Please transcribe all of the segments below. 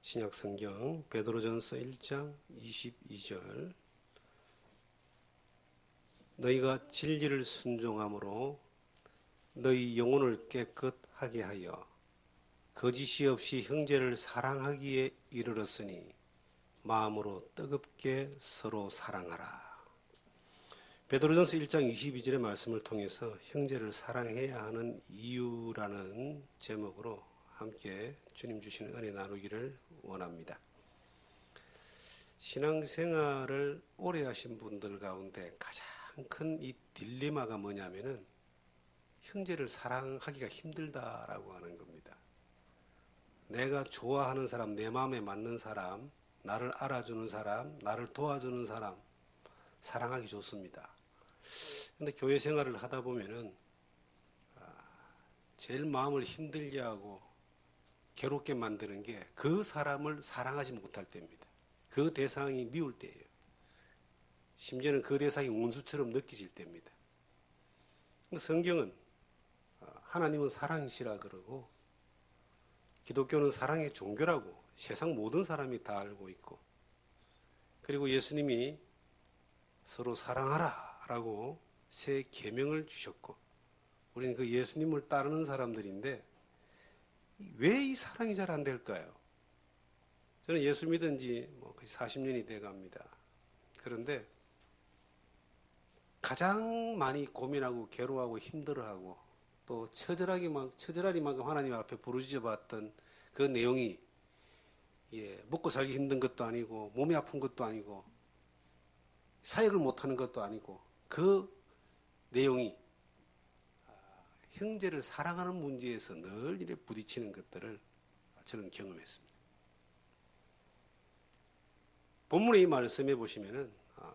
신약성경 베드로전서 1장 22절 너희가 진리를 순종함으로 너희 영혼을 깨끗하게 하여 거짓이 없이 형제를 사랑하기에 이르렀으니 마음으로 뜨겁게 서로 사랑하라. 베드로전서 1장 22절의 말씀을 통해서 형제를 사랑해야 하는 이유라는 제목으로 함께 주님 주시는 은혜 나누기를 원합니다. 신앙생활을 오래 하신 분들 가운데 가장 큰 이 딜레마가 뭐냐면은 형제를 사랑하기가 힘들다라고 하는 겁니다. 내가 좋아하는 사람, 내 마음에 맞는 사람, 나를 알아주는 사람, 나를 도와주는 사람 사랑하기 좋습니다. 근데 교회 생활을 하다 보면은 제일 마음을 힘들게 하고 괴롭게 만드는 게 그 사람을 사랑하지 못할 때입니다. 그 대상이 미울 때예요. 심지어는 그 대상이 원수처럼 느껴질 때입니다. 성경은 하나님은 사랑이시라 그러고 기독교는 사랑의 종교라고 세상 모든 사람이 다 알고 있고, 그리고 예수님이 서로 사랑하라 라고 새 계명을 주셨고, 우리는 그 예수님을 따르는 사람들인데 왜 이 사랑이 잘 안 될까요? 저는 예수 믿은 지 40년이 돼 갑니다. 그런데 가장 많이 고민하고 괴로워하고 힘들어하고 또 처절하리만큼 하나님 앞에 부르짖어 봤던 그 내용이 먹고 살기 힘든 것도 아니고 몸이 아픈 것도 아니고 사역을 못하는 것도 아니고 그 내용이 형제를 사랑하는 문제에서 늘 이렇게 부딪히는 것들을 저는 경험했습니다. 본문의 이 말씀에 보시면은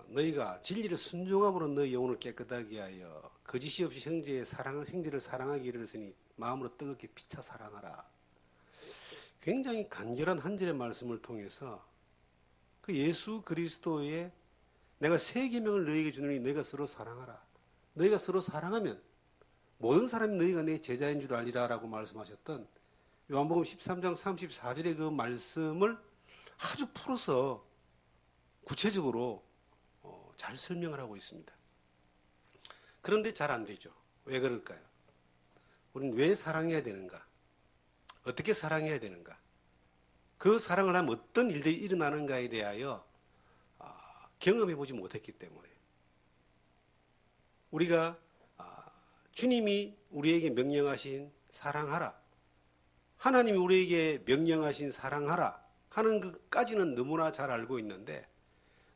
너희가 진리를 순종함으로 너희 영혼을 깨끗하게 하여 거짓이 없이 형제를 사랑하기 이르렀으니 마음으로 뜨겁게 피차 사랑하라. 굉장히 간결한 한 절의 말씀을 통해서 그 예수 그리스도의 내가 새 계명을 너희에게 주노니 너희가 서로 사랑하라. 너희가 서로 사랑하면 모든 사람이 너희가 내 제자인 줄 알리라 라고 말씀하셨던 요한복음 13장 34절의 그 말씀을 아주 풀어서 구체적으로 잘 설명을 하고 있습니다. 그런데 잘 안 되죠. 왜 그럴까요? 우리는 왜 사랑해야 되는가? 어떻게 사랑해야 되는가? 그 사랑을 하면 어떤 일들이 일어나는가에 대하여 경험해 보지 못했기 때문에 우리가 주님이 우리에게 명령하신 사랑하라, 하나님이 우리에게 명령하신 사랑하라 하는 것까지는 너무나 잘 알고 있는데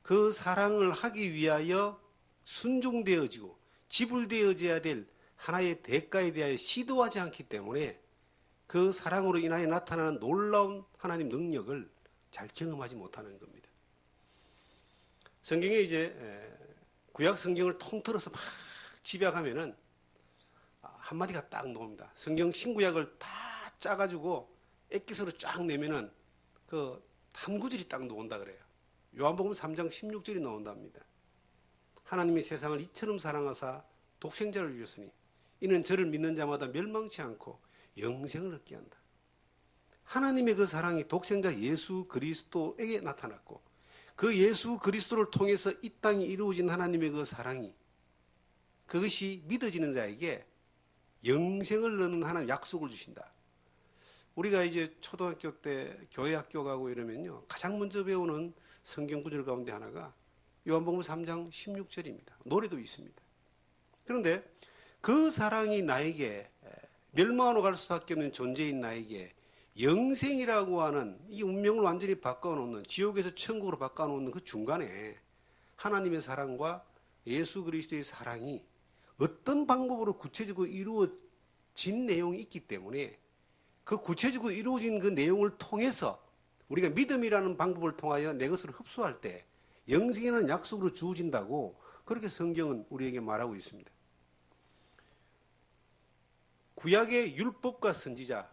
그 사랑을 하기 위하여 순종되어지고 지불되어져야 될 하나의 대가에 대하여 시도하지 않기 때문에 그 사랑으로 인하여 나타나는 놀라운 하나님 능력을 잘 경험하지 못하는 겁니다. 성경에 이제 구약 성경을 통틀어서 막 집약하면은 한마디가 딱 나옵니다. 성경 신구약을 다 짜가지고 액기스로 쫙 내면은 그 한 구절이 딱 나온다 그래요. 요한복음 3장 16절이 나온답니다. 하나님이 세상을 이처럼 사랑하사 독생자를 주셨으니 이는 저를 믿는 자마다 멸망치 않고 영생을 얻게 한다. 하나님의 그 사랑이 독생자 예수 그리스도에게 나타났고 그 예수 그리스도를 통해서 이 땅에 이루어진 하나님의 그 사랑이 그것이 믿어지는 자에게 영생을 얻는 하나님 약속을 주신다. 우리가 이제 초등학교 때 교회 학교 가고 이러면요 가장 먼저 배우는 성경 구절 가운데 하나가 요한복음 3장 16절입니다. 노래도 있습니다. 그런데 그 사랑이 나에게 멸망으로 갈 수밖에 없는 존재인 나에게 영생이라고 하는 이 운명을 완전히 바꿔놓는, 지옥에서 천국으로 바꿔놓는 그 중간에 하나님의 사랑과 예수 그리스도의 사랑이 어떤 방법으로 구체적으로 이루어진 내용이 있기 때문에 그 구체적으로 이루어진 그 내용을 통해서 우리가 믿음이라는 방법을 통하여 내 것을 흡수할 때 영생이라는 약속으로 주어진다고 그렇게 성경은 우리에게 말하고 있습니다. 구약의 율법과 선지자,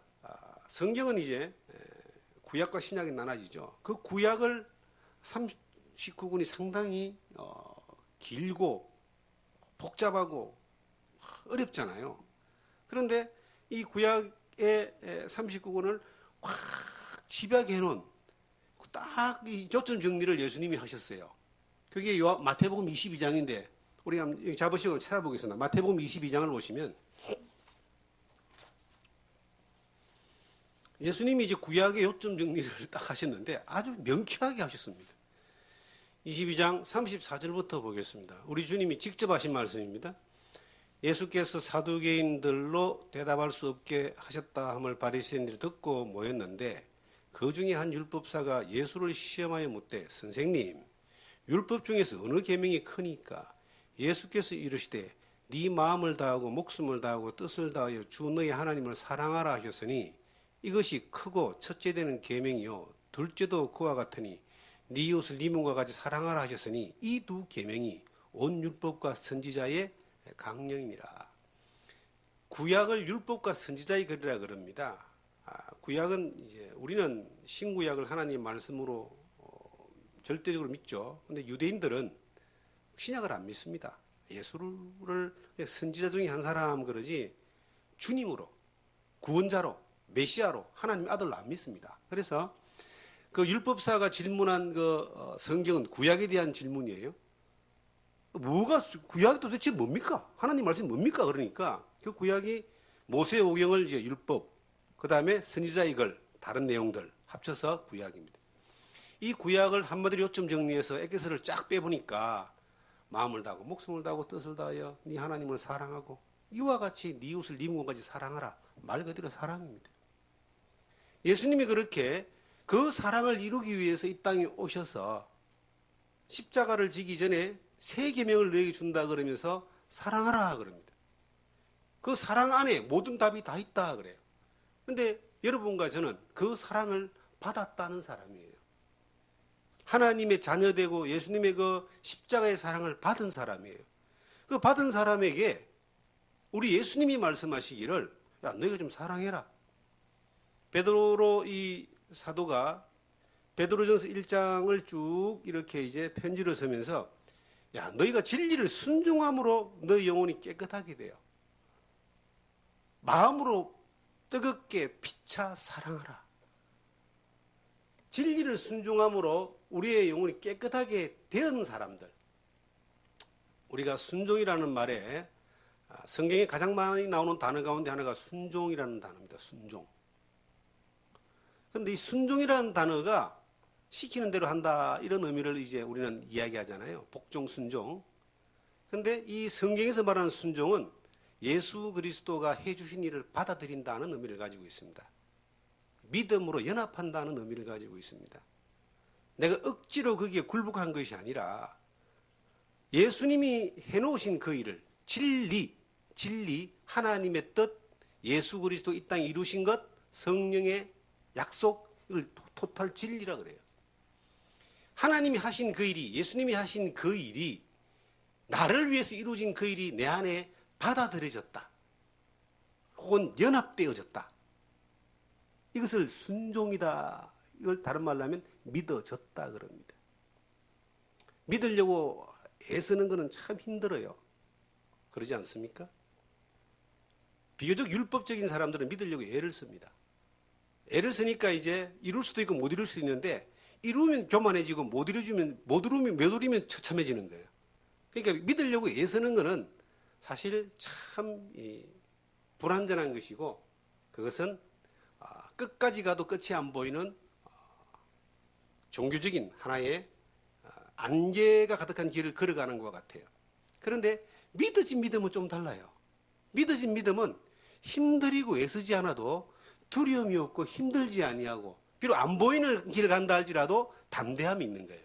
성경은 이제 구약과 신약이 나눠지죠. 그 구약을 39권이 상당히 길고 복잡하고 어렵잖아요. 그런데 이 구약의 39권을 확 집약해 놓은 딱 이 요점 정리를 예수님이 하셨어요. 그게 마태복음 22장인데 우리 한번 잡으시고 찾아보겠습니다. 마태복음 22장을 보시면 예수님이 이제 구약의 요점 정리를 딱 하셨는데 아주 명쾌하게 하셨습니다. 22장 34절부터 보겠습니다. 우리 주님이 직접 하신 말씀입니다. 예수께서 사두개인들로 대답할 수 없게 하셨다 함을 바리새인들이 듣고 모였는데 그 중에 한 율법사가 예수를 시험하여 묻되 선생님 율법 중에서 어느 계명이 크니까? 예수께서 이르시되 네 마음을 다하고 목숨을 다하고 뜻을 다하여 주 너희 하나님을 사랑하라 하셨으니 이것이 크고 첫째 되는 계명이요 둘째도 그와 같으니 네 이웃을 네 몸과 같이 사랑하라 하셨으니 이 두 계명이 온 율법과 선지자의 강령이니라. 구약을 율법과 선지자의 글이라 그럽니다. 구약은 이제 우리는 신구약을 하나님 말씀으로 절대적으로 믿죠. 근데 유대인들은 신약을 안 믿습니다. 예수를 선지자 중에 한 사람 그러지 주님으로 구원자로 메시아로 하나님의 아들로 안 믿습니다. 그래서 그 율법사가 질문한 그 성경은 구약에 대한 질문이에요. 구약이 도대체 뭡니까? 하나님 말씀이 뭡니까? 그러니까 그 구약이 모세오경을 이제 율법, 그 다음에 선지자의 글, 다른 내용들 합쳐서 구약입니다. 이 구약을 한마디로 요점 정리해서 에게서를 쫙 빼보니까 마음을 다하고 목숨을 다하고 뜻을 다하여 네 하나님을 사랑하고 이와 같이 네 이웃을 네 몸까지 사랑하라. 말 그대로 사랑입니다. 예수님이 그렇게 그 사랑을 이루기 위해서 이 땅에 오셔서 십자가를 지기 전에 세 계명을 너에게 준다 그러면서 사랑하라 그럽니다. 그 사랑 안에 모든 답이 다 있다 그래요. 근데 여러분과 저는 그 사랑을 받았다는 사람이에요. 하나님의 자녀되고 예수님의 그 십자가의 사랑을 받은 사람이에요. 그 받은 사람에게 우리 예수님이 말씀하시기를 야 너희가 좀 사랑해라. 베드로 이 사도가 베드로전서 1장을 쭉 이렇게 이제 편지를 쓰면서 야 너희가 진리를 순종함으로 너희 영혼이 깨끗하게 돼요. 마음으로 뜨겁게 피차 사랑하라. 진리를 순종함으로 우리의 영혼이 깨끗하게 되는 사람들. 우리가 순종이라는 말에 성경에 가장 많이 나오는 단어 가운데 하나가 순종이라는 단어입니다. 순종. 그런데 이 순종이라는 단어가 시키는 대로 한다 이런 의미를 이제 우리는 이야기하잖아요. 복종 순종. 그런데 이 성경에서 말하는 순종은 예수 그리스도가 해주신 일을 받아들인다는 의미를 가지고 있습니다. 믿음으로 연합한다는 의미를 가지고 있습니다. 내가 억지로 거기에 굴복한 것이 아니라 예수님이 해놓으신 그 일을 진리, 하나님의 뜻, 예수 그리스도 이 땅에 이루신 것, 성령의 약속, 이걸 토탈 진리라 그래요. 하나님이 하신 그 일이, 예수님이 하신 그 일이 나를 위해서 이루어진 그 일이 내 안에 받아들여졌다. 혹은 연합되어졌다. 이것을 순종이다. 이걸 다른 말로 하면 믿어졌다 그럽니다. 믿으려고 애쓰는 것은 참 힘들어요. 그러지 않습니까? 비교적 율법적인 사람들은 믿으려고 애를 씁니다. 애를 쓰니까 이제 이룰 수도 있고 못 이룰 수 있는데 이루면 교만해지고 못 이루면 처참해지는 거예요. 그러니까 믿으려고 애쓰는 것은 사실 참 불완전한 것이고 그것은 끝까지 가도 끝이 안 보이는 종교적인 하나의 안개가 가득한 길을 걸어가는 것 같아요. 그런데 믿어진 믿음은 좀 달라요. 믿어진 믿음은 힘들이고 애쓰지 않아도 두려움이 없고 힘들지 아니하고 비록 안 보이는 길을 간다 할지라도 담대함이 있는 거예요.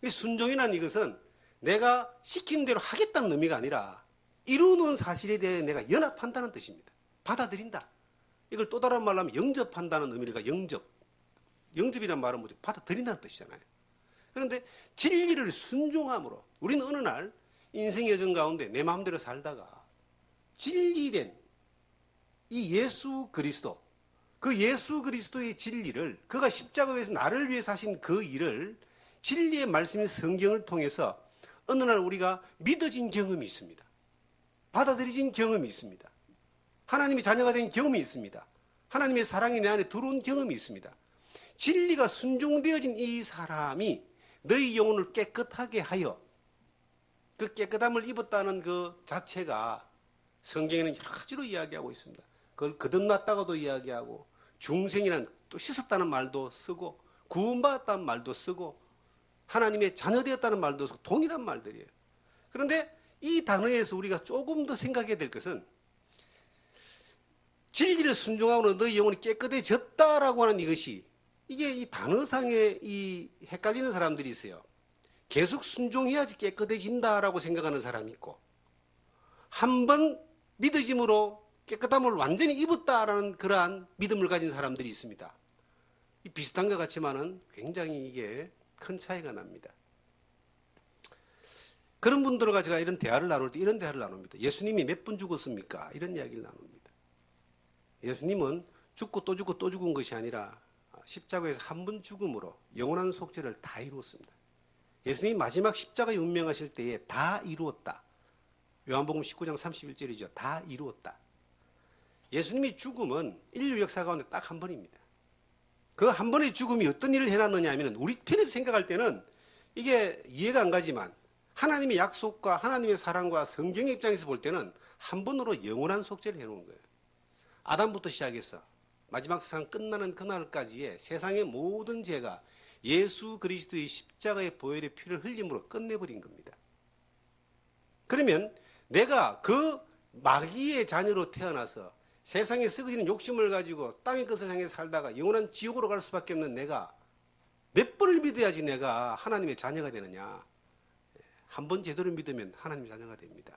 순종이라는 이것은 내가 시킨 대로 하겠다는 의미가 아니라 이루는 사실에 대해 내가 연합한다는 뜻입니다. 받아들인다. 이걸 또 다른 말로 하면 영접한다는 의미가 영접이라는 말은 뭐죠? 받아들인다는 뜻이잖아요. 그런데 진리를 순종함으로 우리는 어느 날 인생의 여정 가운데 내 마음대로 살다가 진리된 이 예수 그리스도, 그 예수 그리스도의 진리를 그가 십자가에서 나를 위해서 하신 그 일을 진리의 말씀인 성경을 통해서 어느 날 우리가 믿어진 경험이 있습니다. 받아들여진 경험이 있습니다. 하나님의 자녀가 된 경험이 있습니다. 하나님의 사랑이 내 안에 들어온 경험이 있습니다. 진리가 순종되어진 이 사람이 너희 영혼을 깨끗하게 하여, 그 깨끗함을 입었다는 그 자체가 성경에는 여러 가지로 이야기하고 있습니다. 그걸 거듭났다고도 이야기하고, 중생이란 또 씻었다는 말도 쓰고, 구원받았다는 말도 쓰고, 하나님의 자녀되었다는 말도 쓰고, 동일한 말들이에요. 그런데 이 단어에서 우리가 조금 더 생각해야 될 것은, 진리를 순종하고는 너희 영혼이 깨끗해졌다라고 하는 이것이, 이게 이 단어상에 이 헷갈리는 사람들이 있어요. 계속 순종해야지 깨끗해진다라고 생각하는 사람이 있고, 한 번 믿어짐으로 깨끗함을 완전히 입었다라는 그러한 믿음을 가진 사람들이 있습니다. 이 비슷한 것 같지만은 굉장히 이게 큰 차이가 납니다. 그런 분들과 제가 이런 대화를 나눌 때 이런 대화를 나눕니다. 예수님이 몇 번 죽었습니까? 이런 이야기를 나눕니다. 예수님은 죽고 또 죽고 또 죽은 것이 아니라 십자가에서 한 번 죽음으로 영원한 속죄를 다 이루었습니다. 예수님이 마지막 십자가에 운명하실 때에 다 이루었다. 요한복음 19장 31절이죠. 다 이루었다. 예수님이 죽음은 인류 역사 가운데 딱 한 번입니다. 그 한 번의 죽음이 어떤 일을 해놨느냐 하면, 우리 편에서 생각할 때는 이게 이해가 안 가지만, 하나님의 약속과 하나님의 사랑과 성경의 입장에서 볼 때는 한 번으로 영원한 속죄를 해놓은 거예요. 아담부터 시작해서 마지막 세상 끝나는 그날까지의 세상의 모든 죄가 예수 그리스도의 십자가의 보혈의 피를 흘림으로 끝내버린 겁니다. 그러면 내가 그 마귀의 자녀로 태어나서 세상에 썩어지는 욕심을 가지고 땅의 것을 향해 살다가 영원한 지옥으로 갈 수밖에 없는 내가 몇 번을 믿어야지 내가 하나님의 자녀가 되느냐? 한 번 제대로 믿으면 하나님의 자녀가 됩니다.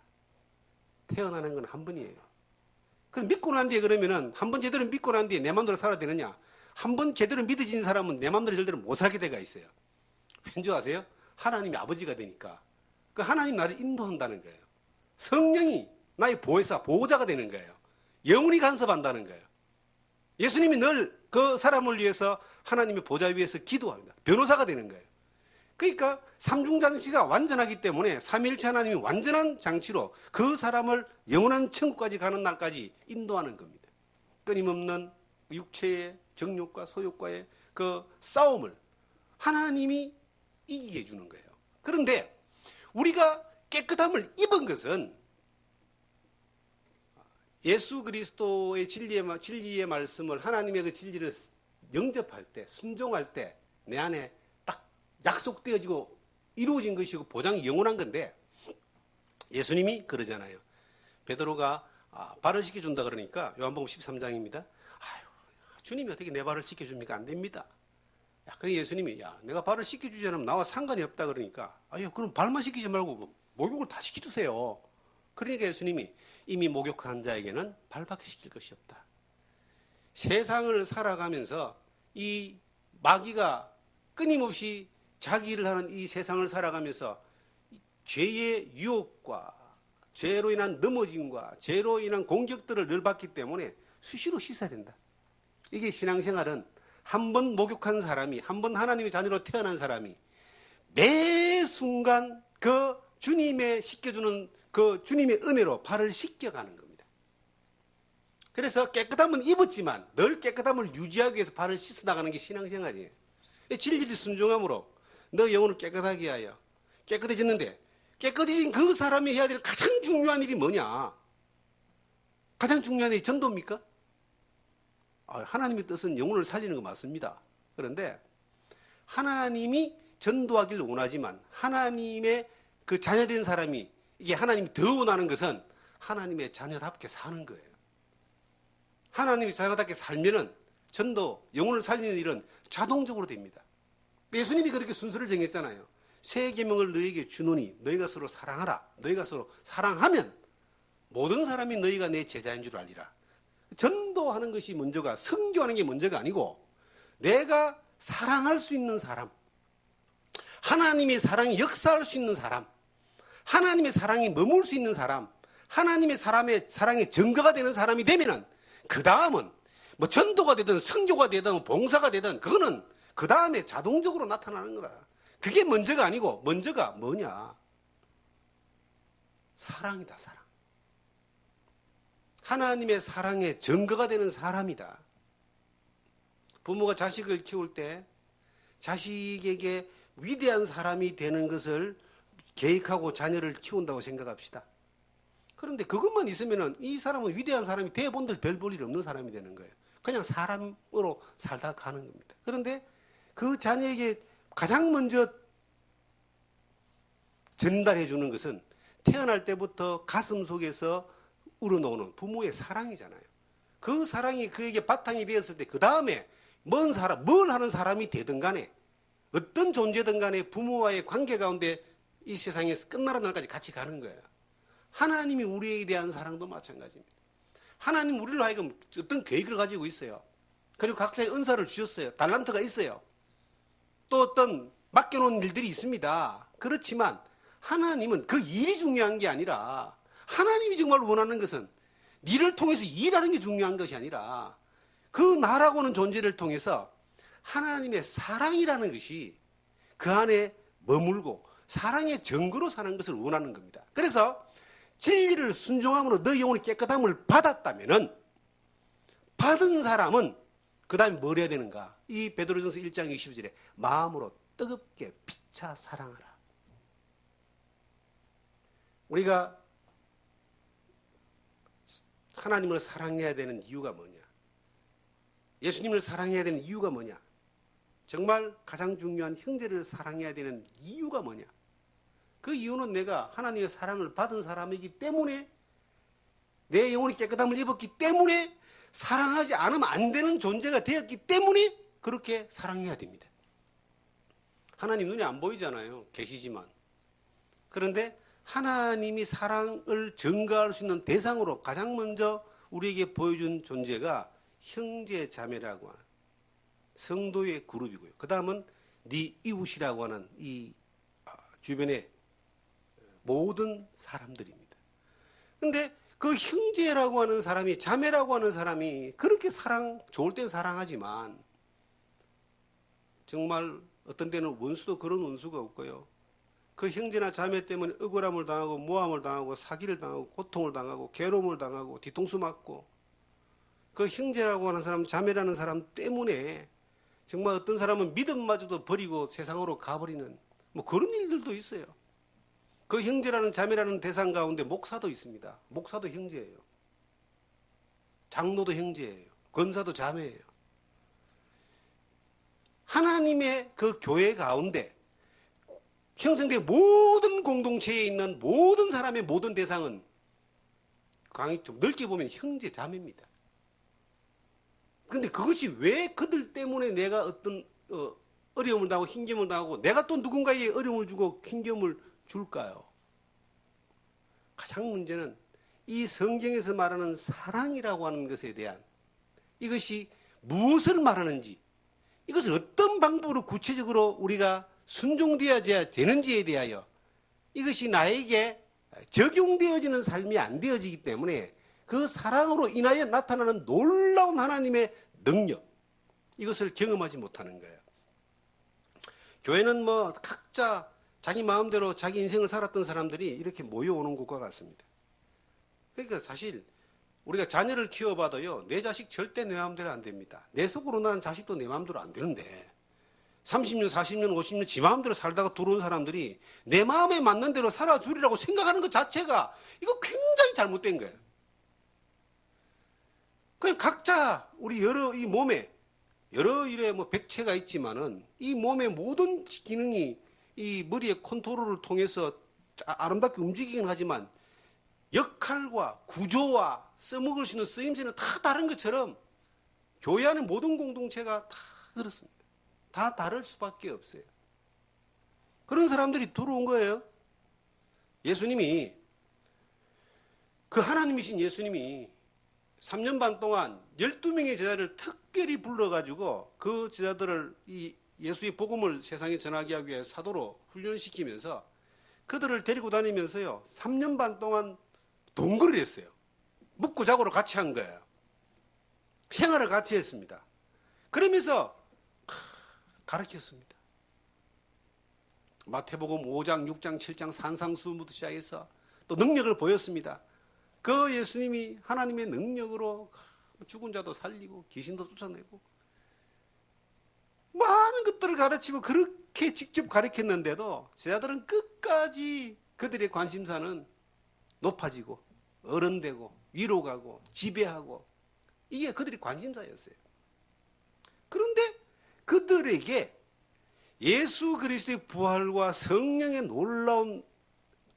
태어나는 건 한 번이에요. 그럼 믿고 난 뒤에 그러면은 한 번 제대로 믿고 난 뒤에 내 마음대로 살아야 되느냐? 한 번 제대로 믿어진 사람은 내 마음대로 절대로 못 살게 돼가 있어요. 왠지 아세요? 하나님이 아버지가 되니까 그 하나님 나를 인도한다는 거예요. 성령이 나의 보혜사, 보호자가 되는 거예요. 영원히 간섭한다는 거예요. 예수님이 늘 그 사람을 위해서 하나님의 보좌 위에서 기도합니다. 변호사가 되는 거예요. 그러니까 삼중장치가 완전하기 때문에 삼위일체 하나님이 완전한 장치로 그 사람을 영원한 천국까지 가는 날까지 인도하는 겁니다. 끊임없는 육체의 정욕과 소욕과의 그 싸움을 하나님이 이기게 해주는 거예요. 그런데 우리가 깨끗함을 입은 것은 예수 그리스도의 진리의 말씀을, 하나님의 그 진리를 영접할 때, 순종할 때 내 안에 딱 약속되어지고 이루어진 것이고 보장이 영원한 건데, 예수님이 그러잖아요. 베드로가 발을 씻겨준다 그러니까 요한복음 13장입니다. 아유, 주님이 어떻게 내 발을 씻겨줍니까? 안 됩니다. 그래 예수님이 내가 발을 씻겨주지 않으면 나와 상관이 없다 그러니까, 아유 그럼 발만 씻기지 말고 목욕을 다 씻겨주세요. 그러니까 예수님이 이미 목욕한 자에게는 발밖에 씻길 것이 없다. 세상을 살아가면서 이 마귀가 끊임없이 자기 일을 하는 이 세상을 살아가면서 죄의 유혹과 죄로 인한 넘어짐과 죄로 인한 공격들을 늘 받기 때문에 수시로 씻어야 된다. 이게 신앙생활은 한 번 목욕한 사람이, 한 번 하나님의 자녀로 태어난 사람이 매 순간 그 주님의 씻겨주는 그 주님의 은혜로 발을 씻겨가는 겁니다. 그래서 깨끗함은 입었지만 늘 깨끗함을 유지하기 위해서 발을 씻어 나가는 게 신앙생활이에요. 진리를 순종함으로 너 영혼을 깨끗하게 하여 깨끗해졌는데, 깨끗해진 그 사람이 해야 될 가장 중요한 일이 뭐냐? 가장 중요한 일이 전도입니까? 하나님의 뜻은 영혼을 살리는 거 맞습니다. 그런데 하나님이 전도하기를 원하지만 하나님의 그 자녀된 사람이, 이게 하나님이 더 원하는 것은 하나님의 자녀답게 사는 거예요. 하나님의 자녀답게 살면은 전도, 영혼을 살리는 일은 자동적으로 됩니다. 예수님이 그렇게 순서를 정했잖아요. 새 계명을 너희에게 주노니 너희가 서로 사랑하라. 너희가 서로 사랑하면 모든 사람이 너희가 내 제자인 줄 알리라. 전도하는 것이 먼저가, 선교하는 게 먼저가 아니고 내가 사랑할 수 있는 사람, 하나님의 사랑이 역사할 수 있는 사람, 하나님의 사랑이 머물 수 있는 사람, 하나님의 사랑의 증거가 되는 사람이 되면은 그 다음은 뭐 전도가 되든 선교가 되든 봉사가 되든 그거는 그 다음에 자동적으로 나타나는 거다. 그게 먼저가 아니고 먼저가 뭐냐? 사랑이다, 사랑. 하나님의 사랑의 증거가 되는 사람이다. 부모가 자식을 키울 때 자식에게 위대한 사람이 되는 것을 계획하고 자녀를 키운다고 생각합시다. 그런데 그것만 있으면은 이 사람은 위대한 사람이 대본들 별 볼 일 없는 사람이 되는 거예요. 그냥 사람으로 살다 가는 겁니다. 그런데 그 자녀에게 가장 먼저 전달해 주는 것은 태어날 때부터 가슴 속에서 우러나오는 부모의 사랑이잖아요. 그 사랑이 그에게 바탕이 되었을 때 그 다음에 뭘 하는 사람이 되든 간에 어떤 존재든 간에 부모와의 관계 가운데 이 세상에서 끝나는 날까지 같이 가는 거예요. 하나님이 우리에 대한 사랑도 마찬가지입니다. 하나님 우리로 하여금 어떤 계획을 가지고 있어요. 그리고 각자의 은사를 주셨어요. 달란트가 있어요. 또 어떤 맡겨놓은 일들이 있습니다. 그렇지만 하나님은 그 일이 중요한 게 아니라 하나님이 정말 원하는 것은 니를 통해서 일하는 게 중요한 것이 아니라 그 나라고 하는 존재를 통해서 하나님의 사랑이라는 것이 그 안에 머물고 사랑의 증거로 사는 것을 원하는 겁니다. 그래서 진리를 순종함으로 너희 영혼이 깨끗함을 받았다면은 받은 사람은 그 다음에 뭘 해야 되는가? 이 베드로전서 1장 20절에 마음으로 뜨겁게 피차 사랑하라. 우리가 하나님을 사랑해야 되는 이유가 뭐냐? 예수님을 사랑해야 되는 이유가 뭐냐? 정말 가장 중요한 형제를 사랑해야 되는 이유가 뭐냐? 그 이유는 내가 하나님의 사랑을 받은 사람이기 때문에 내 영혼이 깨끗함을 입었기 때문에 사랑하지 않으면 안 되는 존재가 되었기 때문에 그렇게 사랑해야 됩니다. 하나님 눈에 안 보이잖아요. 계시지만. 그런데 하나님이 사랑을 증거할 수 있는 대상으로 가장 먼저 우리에게 보여준 존재가 형제 자매라고 하는 성도의 그룹이고요. 그 다음은 네 이웃이라고 하는 이 주변의 모든 사람들입니다. 그런데 그 형제라고 하는 사람이 자매라고 하는 사람이 그렇게 좋을 땐 사랑하지만 정말 어떤 때는 원수도 그런 원수가 없고요. 그 형제나 자매 때문에 억울함을 당하고 모함을 당하고 사기를 당하고 고통을 당하고 괴로움을 당하고 뒤통수 맞고 그 형제라고 하는 사람 자매라는 사람 때문에 정말 어떤 사람은 믿음마저도 버리고 세상으로 가버리는 뭐 그런 일들도 있어요. 그 형제라는 자매라는 대상 가운데 목사도 있습니다. 목사도 형제예요. 장로도 형제예요. 권사도 자매예요. 하나님의 그 교회 가운데 형성된 모든 공동체에 있는 모든 사람의 모든 대상은 강의 좀 넓게 보면 형제 자매입니다. 그런데 그것이 왜 그들 때문에 내가 어떤 어려움을 당하고 힘겨움을 당하고 내가 또 누군가에게 어려움을 주고 힘겨움을 줄까요? 가장 문제는 이 성경에서 말하는 사랑이라고 하는 것에 대한 이것이 무엇을 말하는지 이것을 어떤 방법으로 구체적으로 우리가 순종되어야 되는지에 대하여 이것이 나에게 적용되어지는 삶이 안 되어지기 때문에 그 사랑으로 인하여 나타나는 놀라운 하나님의 능력 이것을 경험하지 못하는 거예요. 교회는 뭐 각자 자기 마음대로 자기 인생을 살았던 사람들이 이렇게 모여오는 것과 같습니다. 그러니까 사실 우리가 자녀를 키워봐도요 내 자식 절대 내 마음대로 안 됩니다. 내 속으로 난 자식도 내 마음대로 안 되는데 30년, 40년, 50년 지 마음대로 살다가 들어온 사람들이 내 마음에 맞는 대로 살아주리라고 생각하는 것 자체가 이거 굉장히 잘못된 거예요. 그냥 각자 우리 이 몸에 여러 일의 뭐 백체가 있지만은 이 몸의 모든 기능이 이 머리의 컨트롤을 통해서 아름답게 움직이긴 하지만 역할과 구조와 써먹을 수 있는 쓰임새는 다 다른 것처럼 교회 안의 모든 공동체가 다 그렇습니다. 다 다를 수밖에 없어요. 그런 사람들이 들어온 거예요. 예수님이 그 하나님이신 예수님이 3년 반 동안 12명의 제자를 특별히 불러가지고 그 제자들을 이 예수의 복음을 세상에 전하게 하기 위해 사도로 훈련시키면서 그들을 데리고 다니면서요 3년 반 동안 동거를 했어요. 묵고 자고를 같이 한 거예요. 생활을 같이 했습니다. 그러면서 가르쳤습니다. 마태복음 5장, 6장, 7장 산상수훈부터 시작해서 또 능력을 보였습니다. 그 예수님이 하나님의 능력으로 죽은 자도 살리고 귀신도 쫓아내고 많은 것들을 가르치고 그렇게 직접 가르쳤는데도 제자들은 끝까지 그들의 관심사는 높아지고 어른되고 위로 가고 지배하고 이게 그들의 관심사였어요. 그런데 그들에게 예수 그리스도의 부활과 성령의 놀라운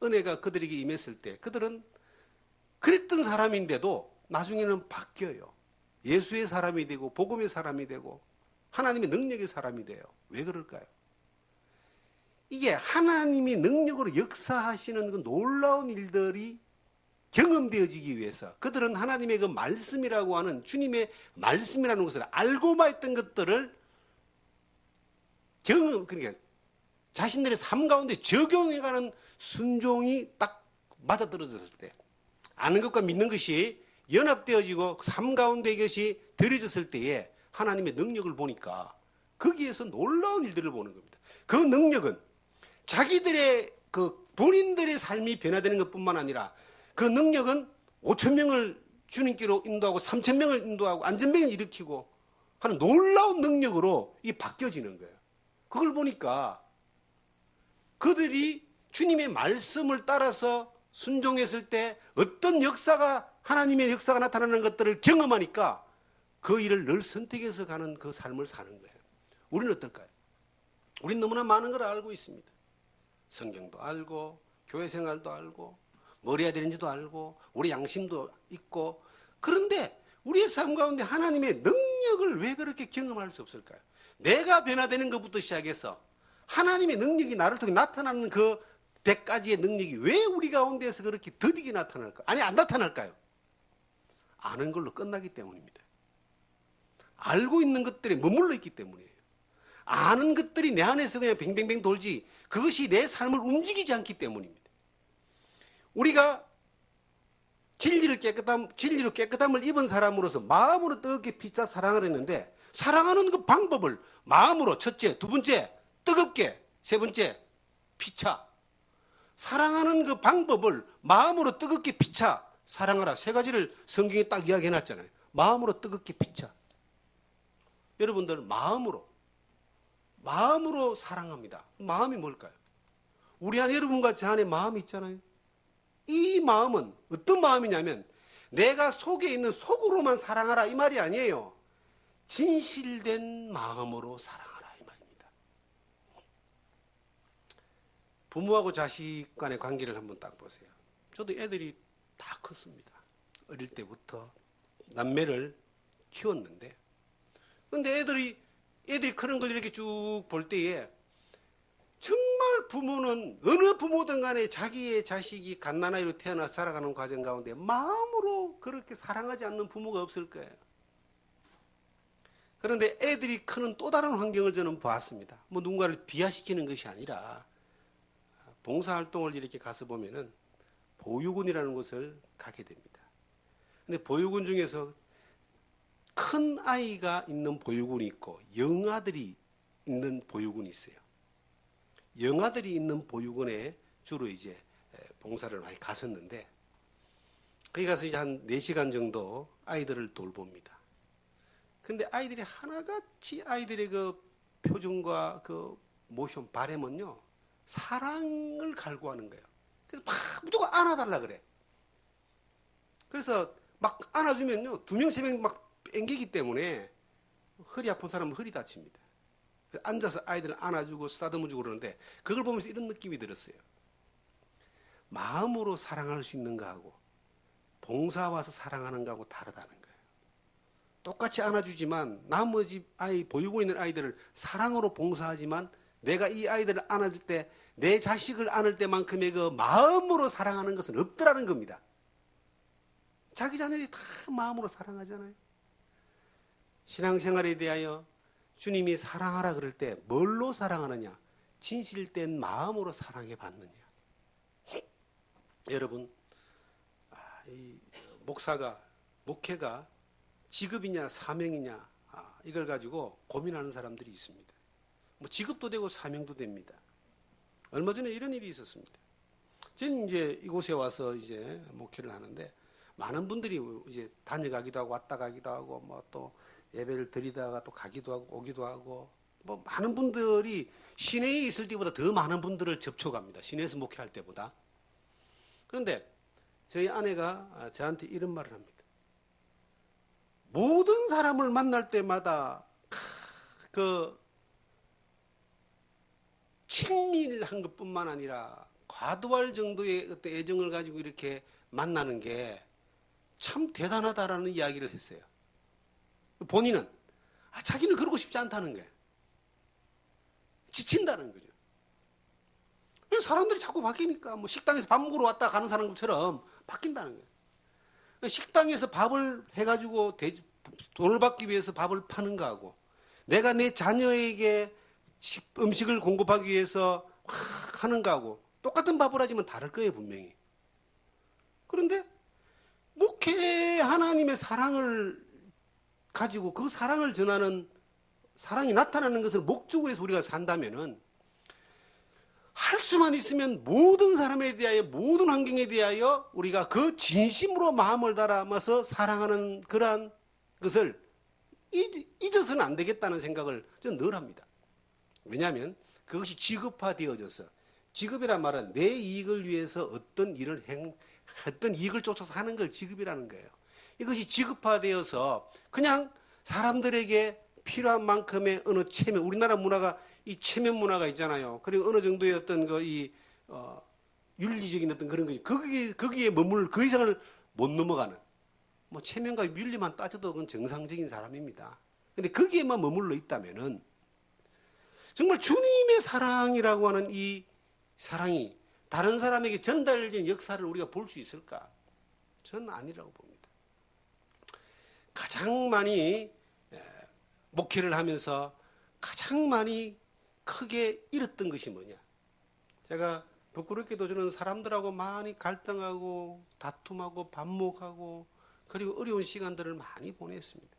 은혜가 그들에게 임했을 때 그들은 그랬던 사람인데도 나중에는 바뀌어요. 예수의 사람이 되고 복음의 사람이 되고 하나님의 능력의 사람이 돼요. 왜 그럴까요? 이게 하나님이 능력으로 역사하시는 그 놀라운 일들이 경험되어지기 위해서 그들은 하나님의 그 말씀이라고 하는 주님의 말씀이라는 것을 알고만 있던 것들을 그러니까 자신들의 삶 가운데 적용해가는 순종이 딱 맞아떨어졌을 때 아는 것과 믿는 것이 연합되어지고 삶 가운데 이것이 들여졌을 때에 하나님의 능력을 보니까 거기에서 놀라운 일들을 보는 겁니다. 그 능력은 자기들의 그 본인들의 삶이 변화되는 것뿐만 아니라 그 능력은 5천 명을 주님께로 인도하고 3천 명을 인도하고 안전병을 일으키고 하는 놀라운 능력으로 이게 바뀌어지는 거예요. 그걸 보니까 그들이 주님의 말씀을 따라서 순종했을 때 어떤 역사가 하나님의 역사가 나타나는 것들을 경험하니까 그 일을 늘 선택해서 가는 그 삶을 사는 거예요. 우리는 어떨까요? 우리는 너무나 많은 걸 알고 있습니다. 성경도 알고 교회 생활도 알고 뭘 해야 되는지도 알고 우리 양심도 있고 그런데 우리의 삶 가운데 하나님의 능력을 왜 그렇게 경험할 수 없을까요? 내가 변화되는 것부터 시작해서 하나님의 능력이 나를 통해 나타나는 그 100가지의 능력이 왜 우리 가운데에서 그렇게 더디게 나타날까요? 아니 안 나타날까요? 아는 걸로 끝나기 때문입니다. 알고 있는 것들에 머물러 있기 때문이에요. 아는 것들이 내 안에서 그냥 뱅뱅뱅 돌지 그것이 내 삶을 움직이지 않기 때문입니다. 우리가 진리로 깨끗함을 입은 사람으로서 마음으로 뜨겁게 피차 사랑을 했는데 사랑하는 그 방법을 마음으로 첫째, 두 번째 뜨겁게, 세 번째 피차 사랑하는 그 방법을 마음으로 뜨겁게 피차 사랑하라 세 가지를 성경에 딱 이야기해 놨잖아요. 마음으로 뜨겁게 피차 여러분들 마음으로 사랑합니다. 마음이 뭘까요? 우리 안에 여러분과 제 안에 마음이 있잖아요. 이 마음은 어떤 마음이냐면 내가 속에 있는 속으로만 사랑하라 이 말이 아니에요. 진실된 마음으로 사랑하라 이 말입니다. 부모하고 자식 간의 관계를 한번 딱 보세요. 저도 애들이 다 컸습니다. 어릴 때부터 남매를 키웠는데 근데 애들이 그런 걸 이렇게 쭉 볼 때에 정말 부모는 어느 부모든 간에 자기의 자식이 갓난아이로 태어나서 자라가는 과정 가운데 마음으로 그렇게 사랑하지 않는 부모가 없을 거예요. 그런데 애들이 크는 또 다른 환경을 저는 보았습니다. 뭐 누군가를 비하시키는 것이 아니라 봉사활동을 이렇게 가서 보면은 보육원이라는 곳을 가게 됩니다. 근데 보육원 중에서 큰 아이가 있는 보육원이 있고 영아들이 있는 보육원이 있어요. 영아들이 있는 보육원에 주로 이제 봉사를 많이 갔었는데 거기 가서 이제 한 4시간 정도 아이들을 돌봅니다. 근데 아이들이 하나같이 아이들의 그 표정과 그 모션, 바램은요 사랑을 갈구하는 거예요. 그래서 막 무조건 안아달라 그래. 그래서 막 안아주면요 2명, 3명 막 앵기기 때문에 허리 아픈 사람은 허리 다칩니다. 앉아서 아이들을 안아주고 쓰다듬어주고 그러는데 그걸 보면서 이런 느낌이 들었어요. 마음으로 사랑할 수 있는 거하고 봉사 와서 사랑하는 거하고 다르다는 거예요. 똑같이 안아주지만 나머지 아이 보육원에 있는 아이들을 사랑으로 봉사하지만 내가 이 아이들을 안아줄 때 내 자식을 안을 때만큼의 그 마음으로 사랑하는 것은 없더라는 겁니다. 자기 자녀들이 다 마음으로 사랑하잖아요. 신앙생활에 대하여 주님이 사랑하라 그럴 때 뭘로 사랑하느냐? 진실된 마음으로 사랑해 받느냐? 여러분, 이 목회가 직업이냐 사명이냐 이걸 가지고 고민하는 사람들이 있습니다. 뭐 직업도 되고 사명도 됩니다. 얼마 전에 이런 일이 있었습니다. 저는 이제 이곳에 와서 이제 목회를 하는데 많은 분들이 이제 다녀가기도 하고 왔다 가기도 하고 뭐 또 예배를 드리다가 또 가기도 하고 오기도 하고 뭐 많은 분들이 시내에 있을 때보다 더 많은 분들을 접촉합니다. 시내에서 목회할 때보다. 그런데 저희 아내가 저한테 이런 말을 합니다. 모든 사람을 만날 때마다 그 친밀한 것뿐만 아니라 과도할 정도의 어떤 애정을 가지고 이렇게 만나는 게 참 대단하다라는 이야기를 했어요. 본인은 자기는 그러고 싶지 않다는 거예요. 지친다는 거죠. 사람들이 자꾸 바뀌니까 뭐 식당에서 밥 먹으러 왔다 가는 사람처럼 바뀐다는 거예요. 식당에서 밥을 해가지고 돈을 받기 위해서 밥을 파는 거하고 내가 내 자녀에게 음식을 공급하기 위해서 하는 거하고 똑같은 밥을 하지만 다를 거예요, 분명히. 그런데 목회 하나님의 사랑을 가지고 그 사랑을 전하는 사랑이 나타나는 것을 목적으로 해서 우리가 산다면은 할 수만 있으면 모든 사람에 대하여 모든 환경에 대하여 우리가 그 진심으로 마음을 담아서 사랑하는 그러한 것을 잊어서는 안 되겠다는 생각을 저는 늘 합니다. 왜냐하면 그것이 직업화되어져서 직업이란 말은 내 이익을 위해서 어떤 이익을 쫓아서 하는 걸 직업이라는 거예요. 이것이 직업화되어서 그냥 사람들에게 필요한 만큼의 어느 체면, 우리나라 문화가 이 체면 문화가 있잖아요. 그리고 어느 정도의 어떤 윤리적인 어떤 그런 것이 거기에 머물 그 이상을 못 넘어가는 뭐 체면과 윤리만 따져도 그건 정상적인 사람입니다. 근데 거기에만 머물러 있다면은 정말 주님의 사랑이라고 하는 이 사랑이 다른 사람에게 전달된 역사를 우리가 볼 수 있을까? 저는 아니라고 봅니다. 가장 많이 목회를 하면서 가장 많이 크게 잃었던 것이 뭐냐? 제가 부끄럽게도 저는 사람들하고 많이 갈등하고 다툼하고 반목하고 그리고 어려운 시간들을 많이 보냈습니다.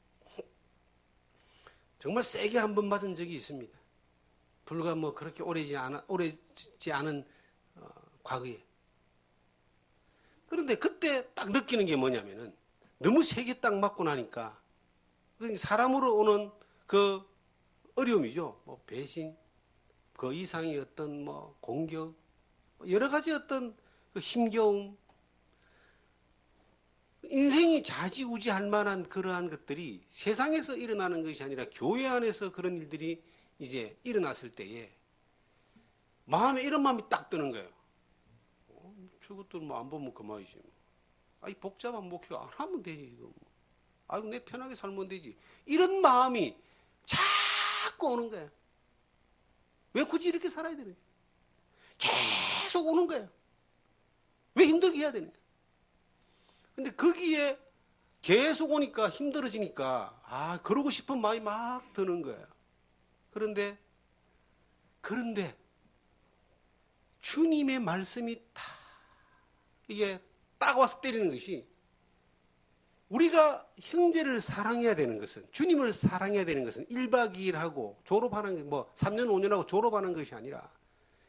정말 세게 한 번 맞은 적이 있습니다. 불과 뭐 그렇게 오래지 않은 과거에. 그런데 그때 딱 느끼는 게 뭐냐면은 너무 세게 딱 맞고 나니까 사람으로 오는 그 어려움이죠. 뭐 배신, 그 이상의 어떤 뭐 공격, 여러 가지 어떤 그 힘겨움, 인생이 좌지우지할 만한 그러한 것들이 세상에서 일어나는 것이 아니라 교회 안에서 그런 일들이 이제 일어났을 때에 마음에 이런 마음이 딱 드는 거예요. 저것들 뭐 안 보면 그만이지. 아이 복잡한 목표 안 하면 되지 이거. 아이고 내 편하게 살면 되지. 이런 마음이 자꾸 오는 거예요. 왜 굳이 이렇게 살아야 되느냐? 계속 오는 거예요. 왜 힘들게 해야 되느냐? 근데 거기에 계속 오니까 힘들어지니까 그러고 싶은 마음이 막 드는 거예요. 그런데 주님의 말씀이 이게 딱 와서 때리는 것이 우리가 형제를 사랑해야 되는 것은 주님을 사랑해야 되는 것은 1박 2일 하고 졸업하는 뭐 3년 5년 하고 졸업하는 것이 아니라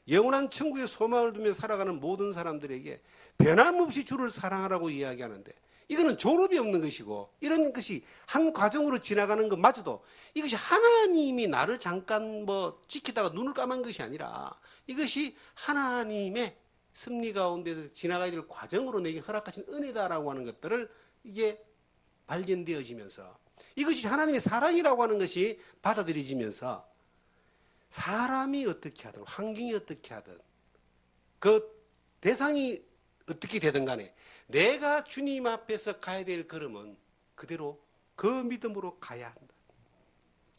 영원한 천국에 소망을 두며 살아가는 모든 사람들에게 변함없이 주를 사랑하라고 이야기하는데 이거는 졸업이 없는 것이고 이런 것이 한 과정으로 지나가는 것마저도 이것이 하나님이 나를 잠깐 뭐 지키다가 눈을 감은 것이 아니라 이것이 하나님의 섭리 가운데서 지나가야 될 과정으로 내게 허락하신 은혜다라고 하는 것들을 이게 발견되어지면서 이것이 하나님의 사랑이라고 하는 것이 받아들여지면서 사람이 어떻게 하든 환경이 어떻게 하든 그 대상이 어떻게 되든 간에 내가 주님 앞에서 가야 될 걸음은 그대로 그 믿음으로 가야 한다.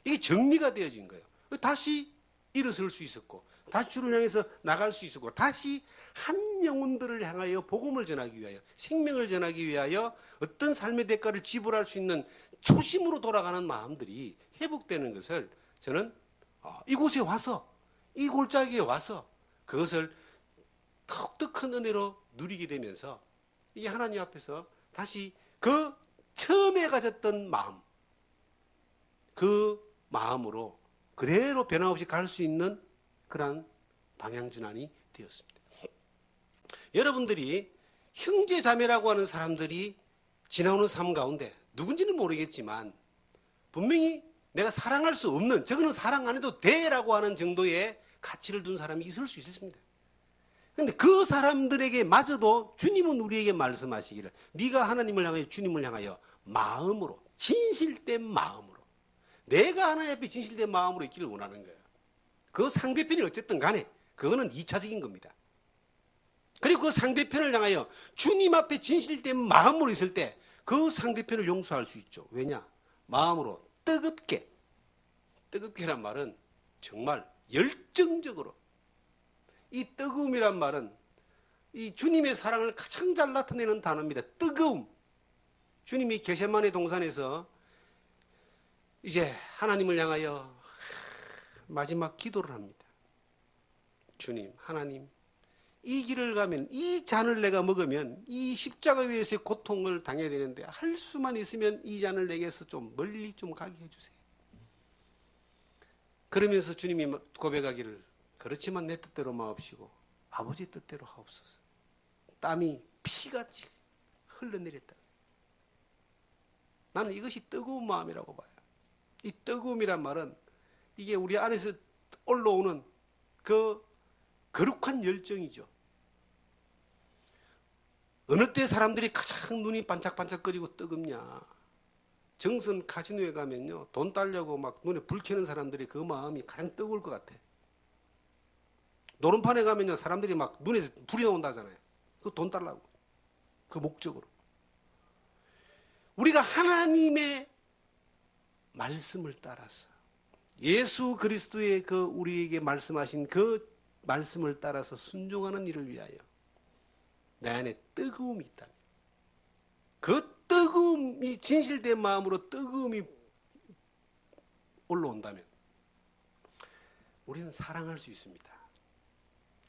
이게 정리가 되어진 거예요. 다시 일어설 수 있었고 다시 주를 향해서 나갈 수 있었고 다시 한 영혼들을 향하여 복음을 전하기 위하여 생명을 전하기 위하여 어떤 삶의 대가를 지불할 수 있는 초심으로 돌아가는 마음들이 회복되는 것을 저는 이곳에 와서 이 골짜기에 와서 그것을 더욱더 큰 은혜로 누리게 되면서 이게 하나님 앞에서 다시 그 처음에 가졌던 마음 그 마음으로 그대로 변함없이 갈 수 있는 그러한 방향전환이 되었습니다. 여러분들이 형제 자매라고 하는 사람들이 지나오는 삶 가운데 누군지는 모르겠지만 분명히 내가 사랑할 수 없는, 저거는 사랑 안 해도 돼라고 하는 정도의 가치를 둔 사람이 있을 수 있습니다. 근데 그 사람들에게 마저도 주님은 우리에게 말씀하시기를, 네가 하나님을 향하여, 주님을 향하여 마음으로, 진실된 마음으로, 내가 하나님 앞에 진실된 마음으로 있기를 원하는 거예요. 그 상대편이 어쨌든 간에 그거는 2차적인 겁니다. 그리고 그 상대편을 향하여 주님 앞에 진실된 마음으로 있을 때 그 상대편을 용서할 수 있죠. 왜냐? 마음으로 뜨겁게, 뜨겁게란 말은 정말 열정적으로, 이 뜨거움이란 말은 이 주님의 사랑을 가장 잘 나타내는 단어입니다. 뜨거움. 주님이 겟세마네 동산에서 이제 하나님을 향하여 마지막 기도를 합니다. 주님, 하나님, 이 길을 가면, 이 잔을 내가 먹으면 이 십자가 위에서의 고통을 당해야 되는데 할 수만 있으면 이 잔을 내게서 좀 멀리 좀 가게 해주세요. 그러면서 주님이 고백하기를, 그렇지만 내 뜻대로 마옵시고 아버지 뜻대로 하옵소서. 땀이 피같이 흘러내렸다. 나는 이것이 뜨거운 마음이라고 봐요. 이 뜨거움이란 말은 이게 우리 안에서 올라오는 그 거룩한 열정이죠. 어느 때 사람들이 가장 눈이 반짝반짝거리고 뜨겁냐? 정선 카지노에 가면요, 돈 따려고 막 눈에 불 켜는 사람들이 그 마음이 가장 뜨거울 것 같아. 노름판에 가면요, 사람들이 막 눈에서 불이 나온다잖아요. 그 돈 달라고. 그 목적으로. 우리가 하나님의 말씀을 따라서, 예수 그리스도의 그 우리에게 말씀하신 그 말씀을 따라서 순종하는 일을 위하여 내 안에 뜨거움이 있다면, 그 뜨거움이 진실된 마음으로 뜨거움이 올라온다면 우리는 사랑할 수 있습니다.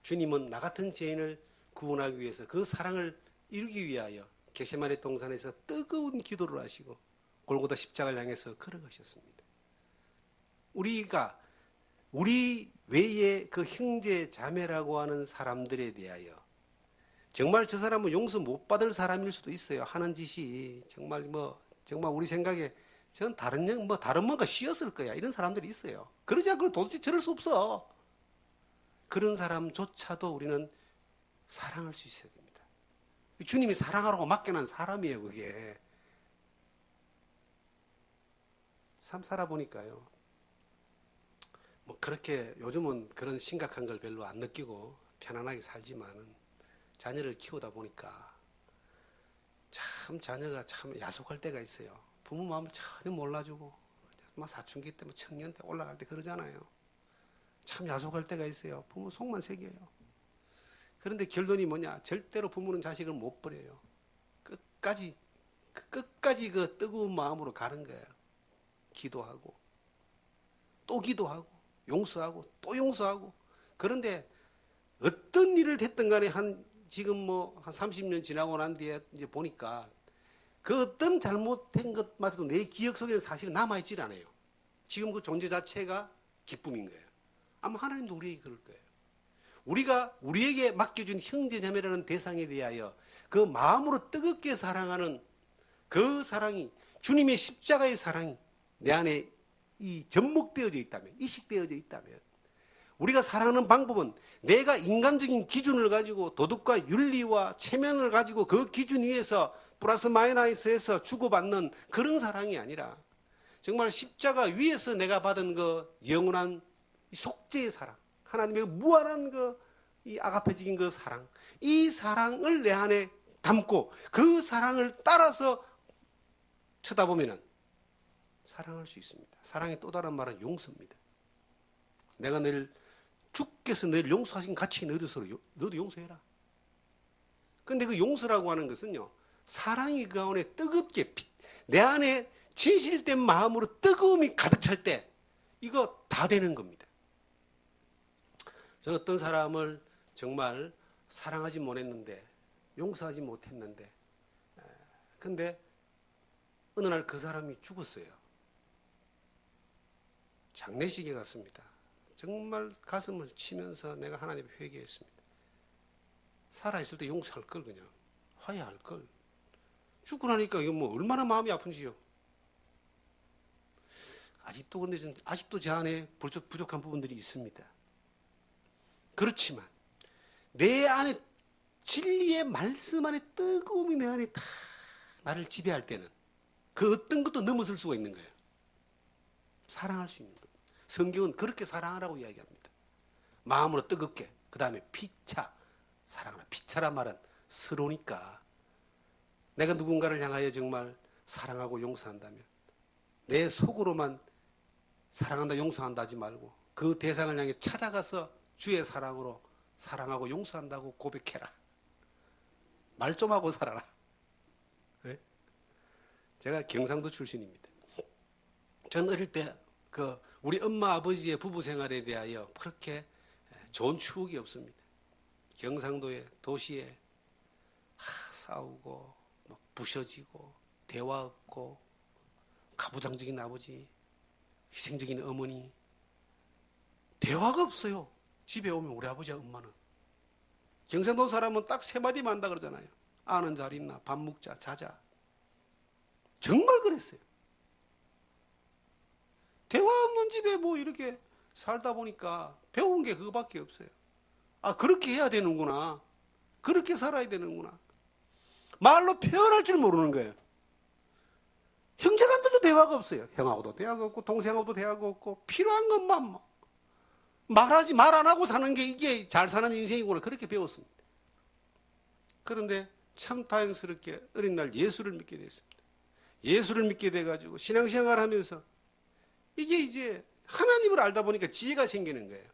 주님은 나 같은 죄인을 구원하기 위해서 그 사랑을 이루기 위하여 겟세마네 동산에서 뜨거운 기도를 하시고 골고다 십자가를 향해서 걸어가셨습니다. 우리가 우리 외에 그 형제 자매라고 하는 사람들에 대하여 정말 저 사람은 용서 못 받을 사람일 수도 있어요. 하는 짓이 정말 정말 우리 생각에 전 다른 뭔가 씌었을 거야. 이런 사람들이 있어요. 그러지 않고는 도대체 저럴 수 없어. 그런 사람조차도 우리는 사랑할 수 있어야 됩니다. 주님이 사랑하라고 맡겨놓은 사람이에요, 그게. 삶 살아보니까요. 그렇게 요즘은 그런 심각한 걸 별로 안 느끼고 편안하게 살지만은 자녀를 키우다 보니까 참 자녀가 참 야속할 때가 있어요. 부모 마음을 전혀 몰라주고 막 사춘기 때 청년 때 올라갈 때 그러잖아요. 참 야속할 때가 있어요. 부모 속만 새겨요. 그런데 결론이 뭐냐? 절대로 부모는 자식을 못 버려요. 끝까지 그 뜨거운 마음으로 가는 거예요. 기도하고 또 기도하고 용서하고 또 용서하고. 그런데 어떤 일을 했든 간에 지금 한 30년 지나고 난 뒤에 이제 보니까 그 어떤 잘못된 것마저도 내 기억 속에는 사실은 남아있질 않아요. 지금 그 존재 자체가 기쁨인 거예요. 아마 하나님도 우리에게 그럴 거예요. 우리가 우리에게 맡겨준 형제자매라는 대상에 대하여 그 마음으로 뜨겁게 사랑하는 그 사랑이, 주님의 십자가의 사랑이 내 안에 접목되어져 있다면, 이식되어져 있다면, 우리가 사랑하는 방법은 내가 인간적인 기준을 가지고 도덕과 윤리와 체면을 가지고 그 기준 위에서 플러스 마이너스에서 주고받는 그런 사랑이 아니라 정말 십자가 위에서 내가 받은 그 영원한 속죄의 사랑, 하나님의 무한한 이 아가페적인 그 사랑, 이 사랑을 내 안에 담고 그 사랑을 따라서 쳐다보면은 사랑할 수 있습니다. 사랑의 또 다른 말은 용서입니다. 내가 주께서 너를 용서하신 가치가 너도 용서해라. 그런데 그 용서라고 하는 것은요, 사랑이 그 안에 뜨겁게 내 안에 진실된 마음으로 뜨거움이 가득 찰 때 이거 다 되는 겁니다. 저는 어떤 사람을 정말 사랑하지 못했는데, 용서하지 못했는데, 근데 어느 날 그 사람이 죽었어요. 장례식에 갔습니다. 정말 가슴을 치면서 내가 하나님께 회개했습니다. 살아있을 때 용서할 걸, 그냥 화해할 걸. 죽고 나니까 이거 얼마나 마음이 아픈지요. 아직도 근데 저는 아직도 제 안에 부족한 부분들이 있습니다. 그렇지만 내 안에 진리의 말씀 안에 뜨거움이 내 안에 다 나를 지배할 때는 그 어떤 것도 넘어설 수가 있는 거예요. 사랑할 수 있는 것. 성경은 그렇게 사랑하라고 이야기합니다. 마음으로 뜨겁게. 그 다음에 피차. 사랑하라. 피차란 말은 서로니까. 내가 누군가를 향하여 정말 사랑하고 용서한다면 내 속으로만 사랑한다, 용서한다 하지 말고 그 대상을 향해 찾아가서 주의 사랑으로 사랑하고 용서한다고 고백해라. 말 좀 하고 살아라. 네? 제가 경상도 출신입니다. 전 어릴 때 우리 엄마 아버지의 부부 생활에 대하여 그렇게 좋은 추억이 없습니다. 경상도의 도시에 싸우고 부셔지고 대화 없고 가부장적인 아버지, 희생적인 어머니, 대화가 없어요. 집에 오면 우리 아버지와 엄마는. 경상도 사람은 딱 세 마디만 한다 그러잖아요. 아는 잘 있나? 밥 먹자, 자자. 정말 그랬어요. 대화 없는 집에 뭐 이렇게 살다 보니까 배운 게 그거밖에 없어요. 아, 그렇게 해야 되는구나. 그렇게 살아야 되는구나. 말로 표현할 줄 모르는 거예요. 형제간들도 대화가 없어요. 형하고도 대화가 없고 동생하고도 대화가 없고 필요한 것만 말 안 하고 사는 게 이게 잘 사는 인생이구나. 그렇게 배웠습니다. 그런데 참 다행스럽게 어린 날 예수를 믿게 됐습니다. 예수를 믿게 돼가지고 신앙생활 하면서 이게 이제 하나님을 알다 보니까 지혜가 생기는 거예요.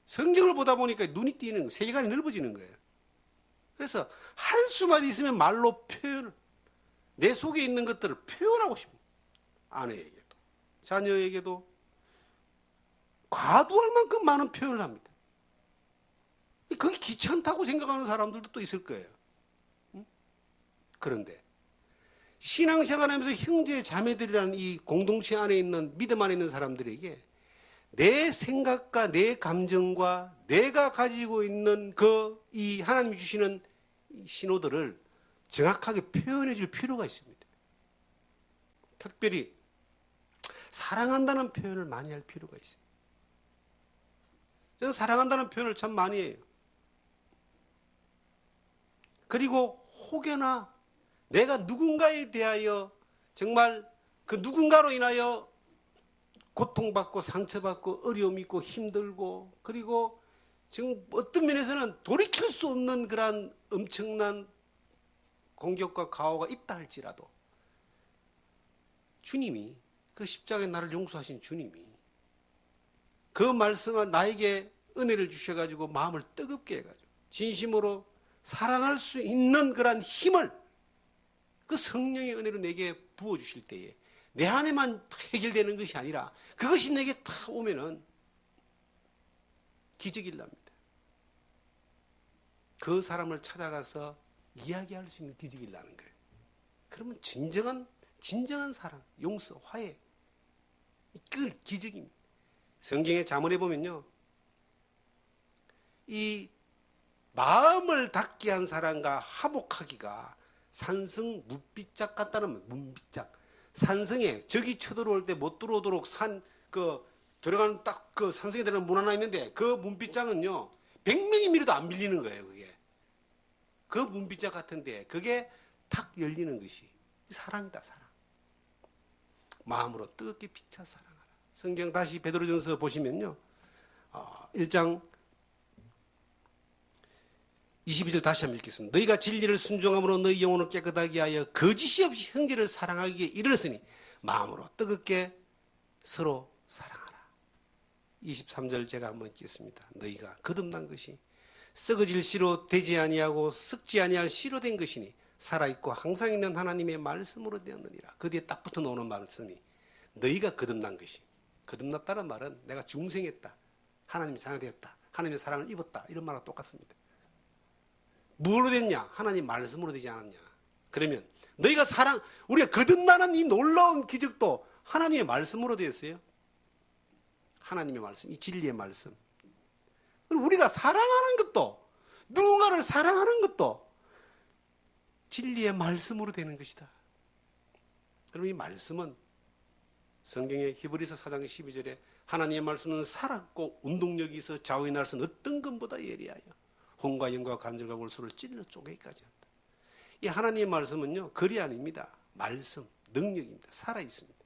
성경을 보다 보니까 눈이 띄는 거예요. 세계관이 넓어지는 거예요. 그래서 할 수만 있으면 말로 표현을, 내 속에 있는 것들을 표현하고 싶습니다. 아내에게도, 자녀에게도 과도할 만큼 많은 표현을 합니다. 그게 귀찮다고 생각하는 사람들도 또 있을 거예요. 그런데 신앙생활하면서 형제 자매들이라는 이 공동체 안에 있는, 믿음 안에 있는 사람들에게 내 생각과 내 감정과 내가 가지고 있는 이 하나님이 주시는 신호들을 정확하게 표현해 줄 필요가 있습니다. 특별히 사랑한다는 표현을 많이 할 필요가 있어요. 저는 사랑한다는 표현을 참 많이 해요. 그리고 혹여나 내가 누군가에 대하여 정말 그 누군가로 인하여 고통받고 상처받고 어려움이 있고 힘들고 그리고 지금 어떤 면에서는 돌이킬 수 없는 그러한 엄청난 공격과 가호가 있다 할지라도 주님이 그 십자가에 나를 용서하신 주님이 그 말씀을 나에게 은혜를 주셔가지고 마음을 뜨겁게 해가지고 진심으로 사랑할 수 있는 그러한 힘을 그 성령의 은혜로 내게 부어주실 때에 내 안에만 해결되는 것이 아니라 그것이 내게 다 오면은 기적이 일납니다. 그 사람을 찾아가서 이야기할 수 있는 기적이 일나는 거예요. 그러면 진정한 사랑, 용서, 화해, 그 기적입니다. 성경의 잠언에 보면요, 이 마음을 닫게 한 사람과 화목하기가 산성 문빗짝 같다는 문빗짝. 산성에 적이 쳐들어올 때 못 들어오도록 들어가는 딱 그 산성에 들어가는 문 하나 있는데 그 문빗장은요 100명이 밀어도 안 밀리는 거예요. 그게 그 문빗장 같은데 그게 탁 열리는 것이 사랑이다. 사랑. 마음으로 뜨겁게 피차 사랑하라. 성경 다시 베드로전서 보시면요 1장 22절 다시 한번 읽겠습니다. 너희가 진리를 순종함으로 너희 영혼을 깨끗하게 하여 거짓이 없이 형제를 사랑하기에 이르렀으니 마음으로 뜨겁게 서로 사랑하라. 23절 제가 한번 읽겠습니다. 너희가 거듭난 것이 썩어질 씨로 되지 아니하고 썩지 아니할 씨로 된 것이니 살아있고 항상 있는 하나님의 말씀으로 되었느니라. 그 뒤에 딱 붙어 놓는 말씀이 너희가 거듭난 것이. 거듭났다는 말은 내가 중생했다. 하나님의 자녀 되었다. 하나님의 사랑을 입었다. 이런 말과 똑같습니다. 뭐로 됐냐? 하나님 말씀으로 되지 않았냐? 그러면 너희가 우리가 거듭나는 이 놀라운 기적도 하나님의 말씀으로 되었어요. 하나님의 말씀, 이 진리의 말씀. 우리가 사랑하는 것도, 누군가를 사랑하는 것도 진리의 말씀으로 되는 것이다. 그럼 이 말씀은 성경의 히브리서 4장 12절에 하나님의 말씀은 살았고 운동력이 있어 좌우의 날선 어떤 것보다 예리하여 혼과 영과 관절과 골수를 찔러 쪼개기까지 한다. 이 하나님의 말씀은요, 글이 아닙니다. 말씀, 능력입니다. 살아있습니다.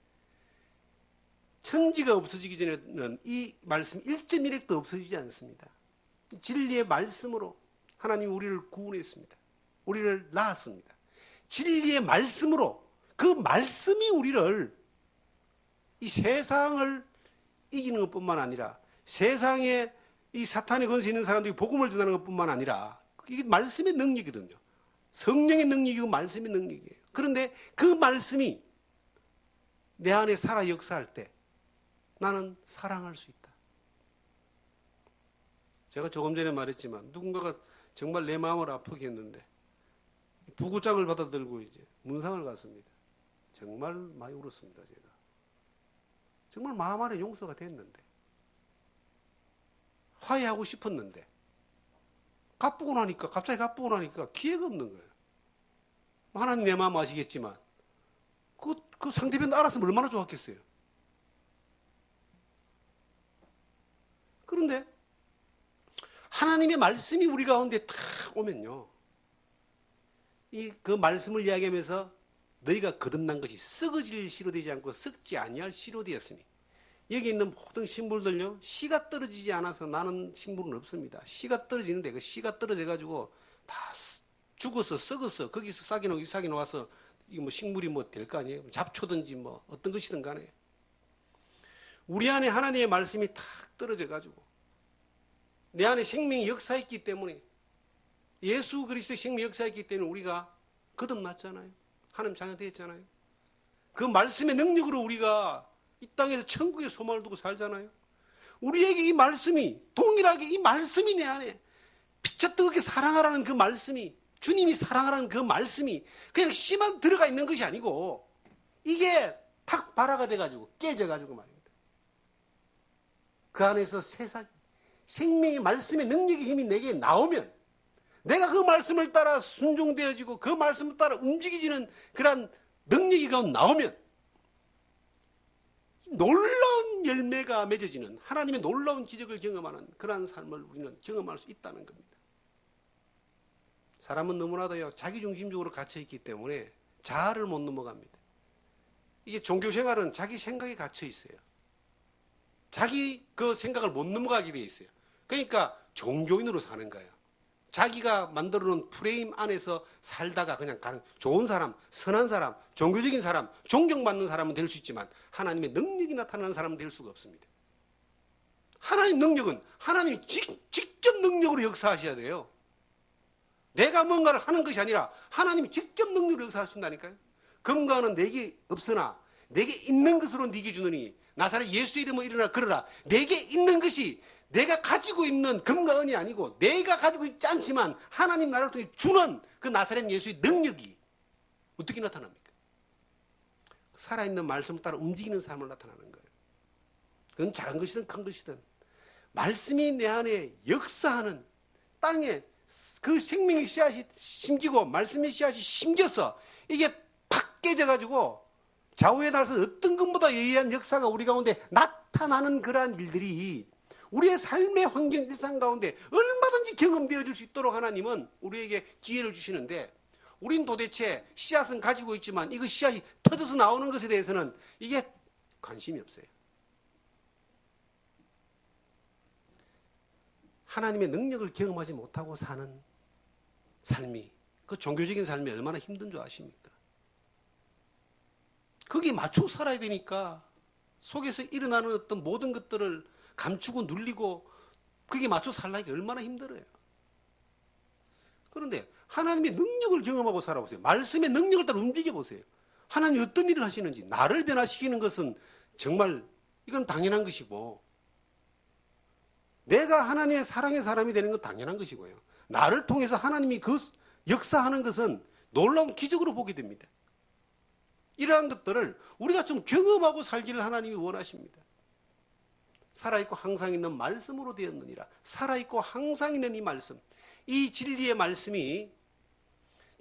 천지가 없어지기 전에는 이 말씀 1.1핵도 없어지지 않습니다. 진리의 말씀으로 하나님이 우리를 구원했습니다. 우리를 낳았습니다. 진리의 말씀으로 그 말씀이 우리를 이 세상을 이기는 것뿐만 아니라 세상에 이 사탄의 권세 있는 사람들이 복음을 전하는 것뿐만 아니라 이게 말씀의 능력이거든요. 성령의 능력이고 말씀의 능력이에요. 그런데 그 말씀이 내 안에 살아 역사할 때 나는 사랑할 수 있다. 제가 조금 전에 말했지만 누군가가 정말 내 마음을 아프게 했는데 부고장을 받아들고 이제 문상을 갔습니다. 정말 많이 울었습니다. 제가 정말 마음 안에 용서가 됐는데 화해하고 싶었는데 갑자기 가쁘고 나니까 기회가 없는 거예요. 하나님 내 마음 아시겠지만 그 상대편도 알았으면 얼마나 좋았겠어요. 그런데 하나님의 말씀이 우리 가운데 탁 오면요, 그 말씀을 이야기하면서 너희가 거듭난 것이 썩어질 씨로 되지 않고 썩지 아니할 씨로 되었으니, 여기 있는 모든 식물들요, 씨가 떨어지지 않아서 나는 식물은 없습니다. 씨가 떨어지는데 그 씨가 떨어져 가지고 다 죽어서 썩어서 거기서 싹이 나와서 이거 뭐 식물이 뭐 될 거 아니에요. 잡초든지 뭐 어떤 것이든 간에 우리 안에 하나님의 말씀이 탁 떨어져 가지고 내 안에 생명이 역사했기 때문에, 예수 그리스도의 생명이 역사했기 때문에 우리가 거듭났잖아요. 하나님 자녀 되었잖아요. 그 말씀의 능력으로 우리가 이 땅에서 천국의 소망을 두고 살잖아요. 우리에게 이 말씀이 동일하게 이 말씀이 내 안에 피차 뜨겁게 사랑하라는 그 말씀이, 주님이 사랑하라는 그 말씀이 그냥 씨만 들어가 있는 것이 아니고 이게 탁 발화가 돼가지고 깨져가지고 말입니다. 그 안에서 세상이 생명의 말씀의 능력의 힘이 내게 나오면 내가 그 말씀을 따라 순종되어지고 그 말씀을 따라 움직이지는 그런 능력이 가운데 나오면 놀라운 열매가 맺어지는, 하나님의 놀라운 기적을 경험하는 그러한 삶을 우리는 경험할 수 있다는 겁니다. 사람은 너무나도요, 자기중심적으로 갇혀있기 때문에 자아를 못 넘어갑니다. 이게 종교생활은 자기 생각에 갇혀 있어요. 자기 그 생각을 못 넘어가게 돼 있어요. 그러니까 종교인으로 사는 거예요. 자기가 만들어 놓은 프레임 안에서 살다가 그냥 가는, 좋은 사람, 선한 사람, 종교적인 사람, 존경받는 사람은 될 수 있지만 하나님의 능력이 나타나는 사람은 될 수가 없습니다. 하나님 능력은 하나님이 직접 능력으로 역사하셔야 돼요. 내가 뭔가를 하는 것이 아니라 하나님이 직접 능력으로 역사하신다니까요. 검과는 내게 없으나 내게 있는 것으로 네게 주느니 나사렛 예수 이름으로 일어나 걸어라. 내게 있는 것이 내가 가지고 있는 금과 은이 아니고 내가 가지고 있지 않지만 하나님 나라를 통해 주는 그 나사렛 예수의 능력이 어떻게 나타납니까? 살아있는 말씀을 따라 움직이는 삶을 나타나는 거예요. 그건 작은 것이든 큰 것이든 말씀이 내 안에 역사하는, 땅에 그 생명의 씨앗이 심기고 말씀의 씨앗이 심겨서 이게 팍 깨져가지고 좌우의 날선 어떤 것보다 예리한 역사가 우리 가운데 나타나는 그러한 일들이 우리의 삶의 환경 일상 가운데 얼마든지 경험되어질 수 있도록 하나님은 우리에게 기회를 주시는데, 우린 도대체 씨앗은 가지고 있지만 이거 씨앗이 터져서 나오는 것에 대해서는 이게 관심이 없어요. 하나님의 능력을 경험하지 못하고 사는 삶이, 그 종교적인 삶이 얼마나 힘든 줄 아십니까? 거기에 맞춰 살아야 되니까 속에서 일어나는 어떤 모든 것들을 감추고 눌리고 거기에 맞춰 살라는 게 얼마나 힘들어요. 그런데 하나님의 능력을 경험하고 살아보세요. 말씀의 능력을 따라 움직여보세요. 하나님이 어떤 일을 하시는지. 나를 변화시키는 것은 정말 이건 당연한 것이고, 내가 하나님의 사랑의 사람이 되는 건 당연한 것이고요. 나를 통해서 하나님이 그 역사하는 것은 놀라운 기적으로 보게 됩니다. 이러한 것들을 우리가 좀 경험하고 살기를 하나님이 원하십니다. 살아있고 항상 있는 말씀으로 되었느니라. 살아있고 항상 있는 이 말씀, 이 진리의 말씀이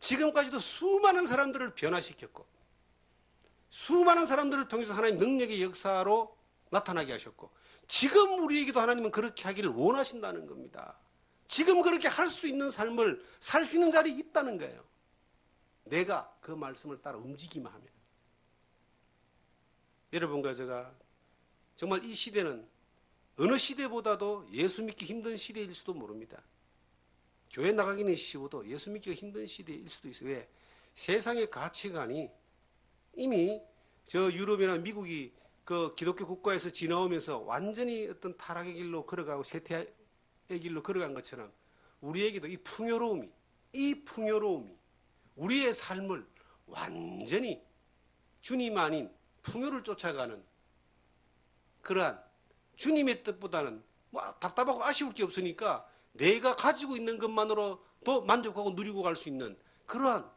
지금까지도 수많은 사람들을 변화시켰고 수많은 사람들을 통해서 하나님 능력의 역사로 나타나게 하셨고 지금 우리에게도 하나님은 그렇게 하기를 원하신다는 겁니다. 지금 그렇게 할 수 있는 삶을 살 수 있는 자리에 있다는 거예요. 내가 그 말씀을 따라 움직이기만 하면. 여러분과 제가 정말 이 시대는 어느 시대보다도 예수 믿기 힘든 시대일 수도 모릅니다. 교회 나가기는 쉬워도 예수 믿기가 힘든 시대일 수도 있어요. 왜? 세상의 가치관이 이미 저 유럽이나 미국이 그 기독교 국가에서 지나오면서 완전히 어떤 타락의 길로 걸어가고 쇠퇴의 길로 걸어간 것처럼 우리에게도 이 풍요로움이 우리의 삶을 완전히 주님 아닌 풍요를 쫓아가는 그러한 주님의 뜻보다는 뭐 답답하고 아쉬울 게 없으니까 내가 가지고 있는 것만으로도 만족하고 누리고 갈 수 있는 그러한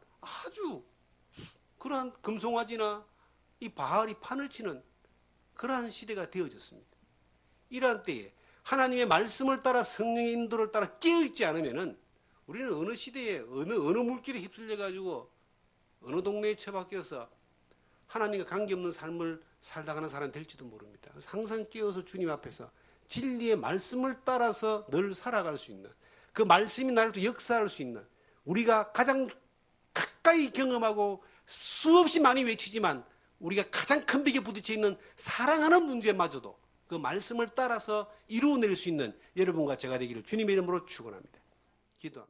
금송아지나 이 바알이 판을 치는 그러한 시대가 되어졌습니다. 이러한 때에 하나님의 말씀을 따라 성령의 인도를 따라 깨어있지 않으면은 우리는 어느 시대에 어느 물길에 휩쓸려 가지고 어느 동네에 처박혀서 하나님과 관계없는 삶을 살다가는 사람이 될지도 모릅니다. 항상 깨어서 주님 앞에서 진리의 말씀을 따라서 늘 살아갈 수 있는 그 말씀이 나를 또 역사할 수 있는 우리가 가장 가까이 경험하고 수없이 많이 외치지만 우리가 가장 큰 벽에 부딪혀 있는 사랑하는 문제마저도 그 말씀을 따라서 이루어낼 수 있는 여러분과 제가 되기를 주님의 이름으로 축원합니다. 기도합니다.